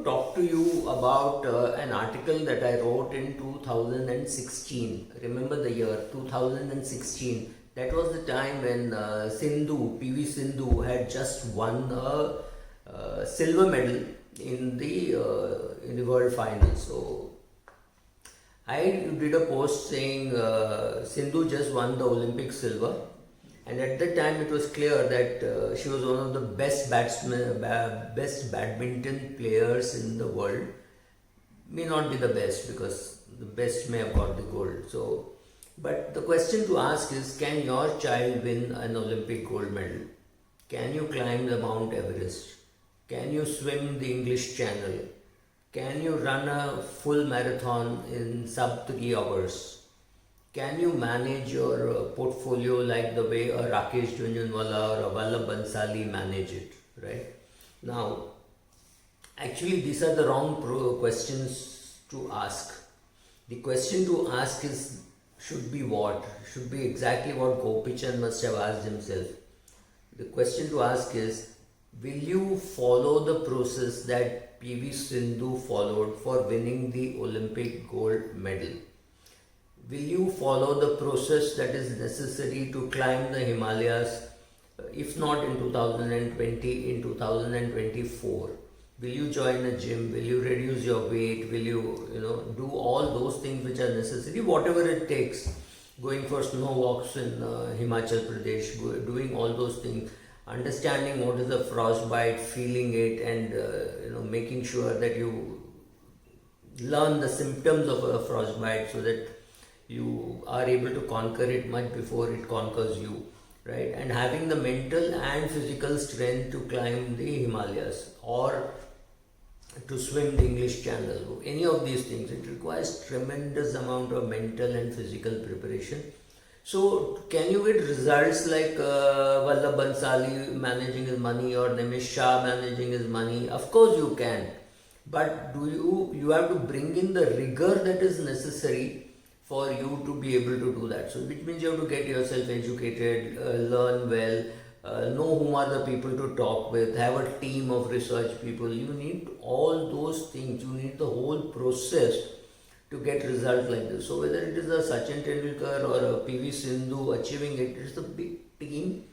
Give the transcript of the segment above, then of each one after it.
to talk to you about an article that I wrote in 2016. Remember the year 2016? That was the time when PV Sindhu had just won a silver medal in the world final. So I did a post saying Sindhu just won the Olympic silver, and at that time it was clear that she was one of the best best badminton players in the world. May not be the best because the best may have got the gold. So, but the question to ask is: can your child win an Olympic gold medal? Can you climb the Mount Everest? Can you swim the English Channel? Can you run a full marathon in sub 3 hours? Can you manage your portfolio like the way a Rakesh Jhunjhunwala or a Vallabh Bansali manage it, right? Now, actually, these are the wrong questions to ask. The question to ask should be what? Should be exactly what Gopichand must have asked himself. The question to ask is, will you follow the process that PV Sindhu followed for winning the Olympic gold medal? Will you follow the process that is necessary to climb the Himalayas, if not in 2020, in 2024? Will you join a gym? Will you reduce your weight? Will you, do all those things which are necessary, whatever it takes? Going for snow walks in Himachal Pradesh, doing all those things, understanding what is a frostbite, feeling it, and making sure that you learn the symptoms of a frostbite so that you are able to conquer it much before it conquers you, right? And having the mental and physical strength to climb the Himalayas or to swim the English Channel, any of these things, it requires tremendous amount of mental and physical preparation. So, can you get results like Vallabh Bansali managing his money or Nimish Shah managing his money? Of course you can, but you have to bring in the rigor that is necessary for you to be able to do that. So, which means you have to get yourself educated, learn well, know whom are the people to talk with, have a team of research people. You need all those things. You need the whole process to get results like this. So whether it is a Sachin Tendulkar or a PV Sindhu achieving it, it's a big team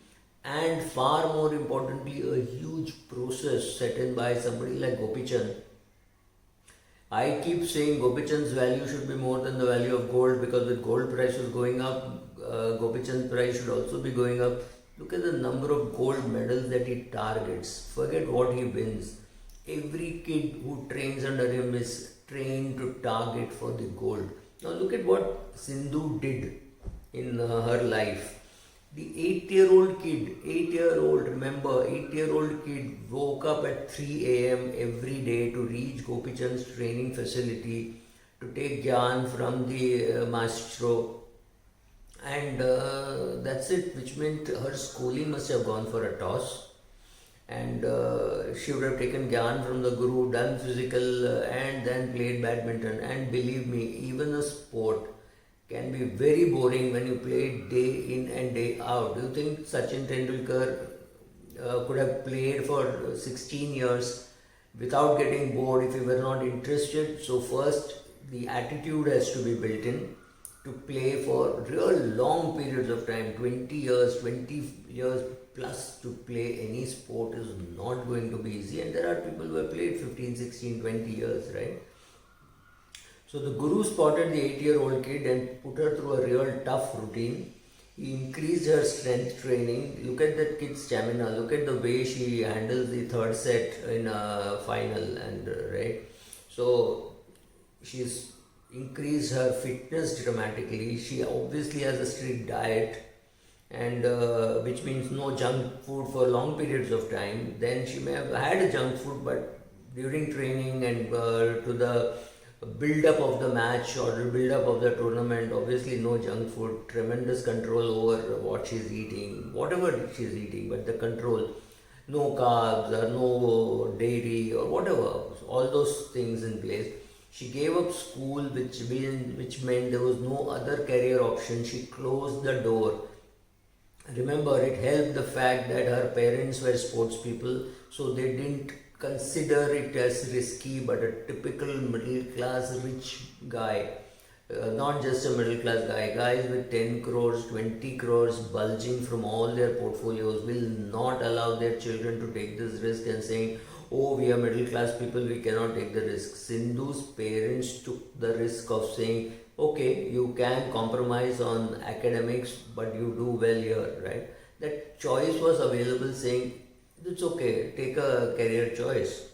and far more importantly a huge process set in by somebody like Gopichand. I keep saying Gopichand's value should be more than the value of gold, because with gold prices going up, Gopichand's price should also be going up. Look at the number of gold medals that he targets. Forget what he wins. Every kid who trains under him is trained to target for the gold. Now look at what Sindhu did in her life. The 8-year-old kid, 8-year-old kid woke up at 3 a.m. every day to reach Gopichand's training facility to take gyan from the maestro, and that's it, which meant her schooling must have gone for a toss, and she would have taken gyan from the guru, done physical, and then played badminton. And believe me, even a sport can be very boring when you play it day in and day out. Do you think Sachin Tendulkar could have played for 16 years without getting bored if he were not interested? So first, the attitude has to be built in to play for real long periods of time. 20 years plus to play any sport is not going to be easy, and there are people who have played 15, 16, 20 years, right? So the guru spotted the 8-year-old kid and put her through a real tough routine. He increased her strength training. Look at that kid's stamina. Look at the way she handles the third set in a final, and right. So she's increased her fitness dramatically. She obviously has a strict diet, and which means no junk food for long periods of time. Then she may have had a junk food, but during training and to the build up of the match or the build up of the tournament, obviously no junk food, tremendous control over what she's eating, whatever she's eating, but the control, no carbs or no dairy or whatever, all those things in place. She gave up school, which meant there was no other career option. She closed the door. Remember, it helped the fact that her parents were sports people, so they didn't consider it as risky, but a typical middle class rich guy, not just a middle class guy, guys with 10 crores, 20 crores bulging from all their portfolios will not allow their children to take this risk and saying, oh, we are middle class people, we cannot take the risk. Sindhu's parents took the risk of saying, okay, you can compromise on academics, but you do well here, right? That choice was available, saying, it's okay, take a career choice.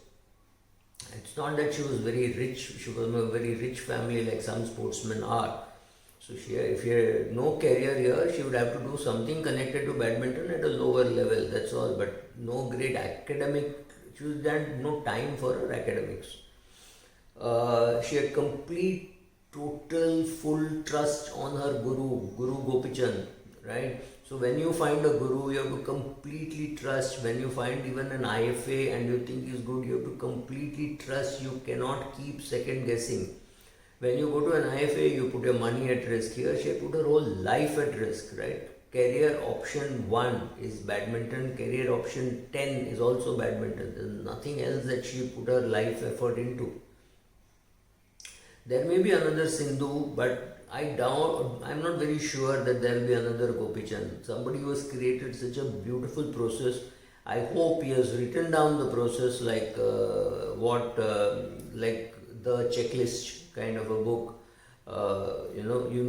It's not that she was very rich, she was from a very rich family like some sportsmen are. So if she had no career here, she would have to do something connected to badminton at a lower level, that's all. But no great academic, she had no time for her academics. She had complete, total, full trust on her Guru Gopichand, right? So when you find a guru, you have to completely trust. When you find even an IFA and you think is good, you have to completely trust. You cannot keep second guessing. When you go to an IFA, you put your money at risk. Here, she put her whole life at risk, right? Career option 1 is badminton. Career option 10 is also badminton. There's nothing else that she put her life effort into. There may be another Sindhu, but I'm not very sure that there will be another Gopichand. Somebody who has created such a beautiful process. I hope he has written down the process like like the checklist kind of a book. You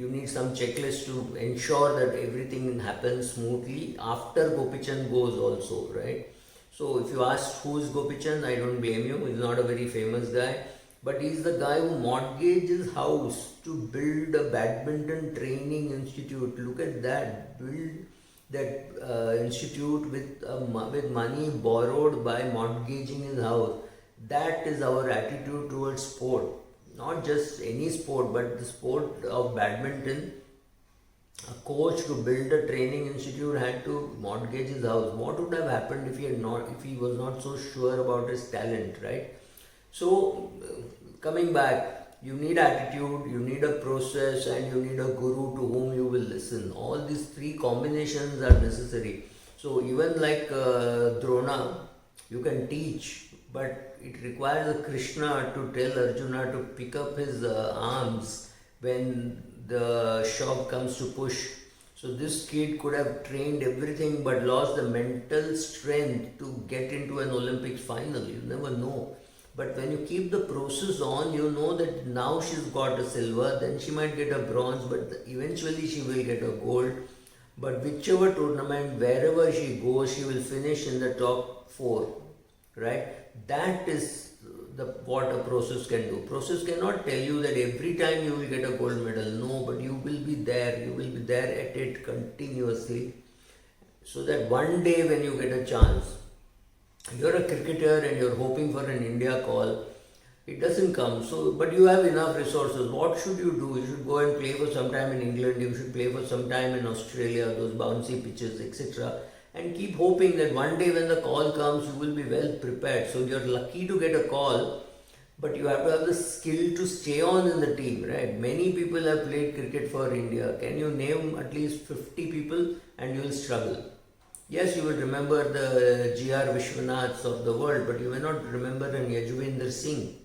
need some checklist to ensure that everything happens smoothly after Gopichand goes also, right? So if you ask who is Gopichand, I don't blame you. He's not a very famous guy. But he's the guy who mortgaged his house to build a badminton training institute. Look at that. Build that institute with money borrowed by mortgaging his house. That is our attitude towards sport. Not just any sport, but the sport of badminton. A coach to build a training institute had to mortgage his house. What would have happened if he was not so sure about his talent, right? So, coming back, you need attitude, you need a process, and you need a guru to whom you will listen. All these three combinations are necessary. So, even like Drona, you can teach, but it requires a Krishna to tell Arjuna to pick up his arms when the shove comes to push. So this kid could have trained everything but lost the mental strength to get into an Olympics final. You never know. But when you keep the process on, you know that now she's got a silver, then she might get a bronze, but eventually she will get a gold. But whichever tournament, wherever she goes, she will finish in the top 4, right? That is what a process can do. Process cannot tell you that every time you will get a gold medal. No, but you will be there. You will be there at it continuously, so that one day when you get a chance, you're a cricketer and you're hoping for an India call, it doesn't come. So, but you have enough resources. What should you do? You should go and play for some time in England. You should play for some time in Australia, those bouncy pitches, etc. And keep hoping that one day when the call comes, you will be well prepared. So you're lucky to get a call, but you have to have the skill to stay on in the team, right? Many people have played cricket for India. Can you name at least 50 people and you will struggle? Yes, you will remember the G.R. Vishwanaths of the world, but you may not remember an Yajuvendra Singh.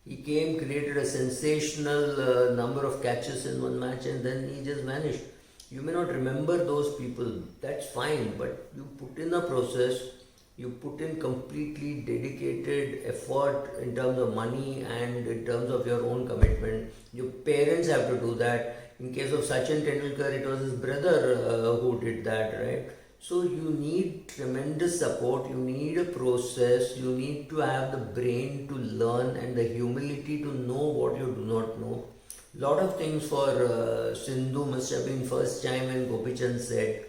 He came, created a sensational number of catches in one match, and then he just vanished. You may not remember those people, that's fine, but you put in a process, you put in completely dedicated effort in terms of money and in terms of your own commitment. Your parents have to do that. In case of Sachin Tendulkar, it was his brother who did that, right? So you need tremendous support, you need a process, you need to have the brain to learn and the humility to know what you do not know. Lot of things for Sindhu must have been first time when Gopichand said,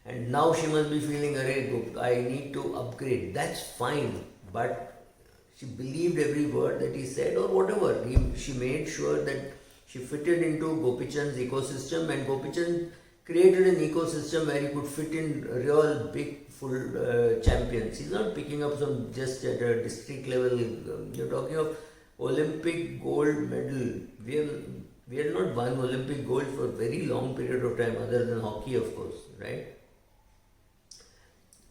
and now she must be feeling, I need to upgrade. That's fine, but she believed every word that he said or whatever. She made sure that she fitted into Gopichand's ecosystem, and Gopichand created an ecosystem where he could fit in real big full champions. He's not picking up some just at a district level. You're talking of Olympic gold medal. We have not won Olympic gold for a very long period of time, other than hockey, of course, right?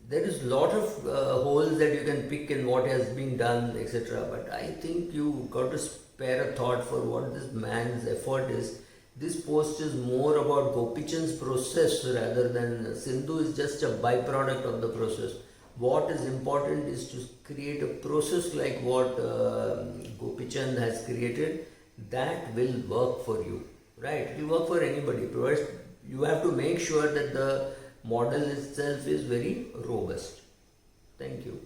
there is lot of holes that you can pick in what has been done, etc. But I think you got to spare a thought for what this man's effort is. This post is more about Gopichand's process rather than Sindhu is just a byproduct of the process. What is important is to create a process like what Gopichand has created that will work for you, right? It will work for anybody. First, you have to make sure that the model itself is very robust. Thank you.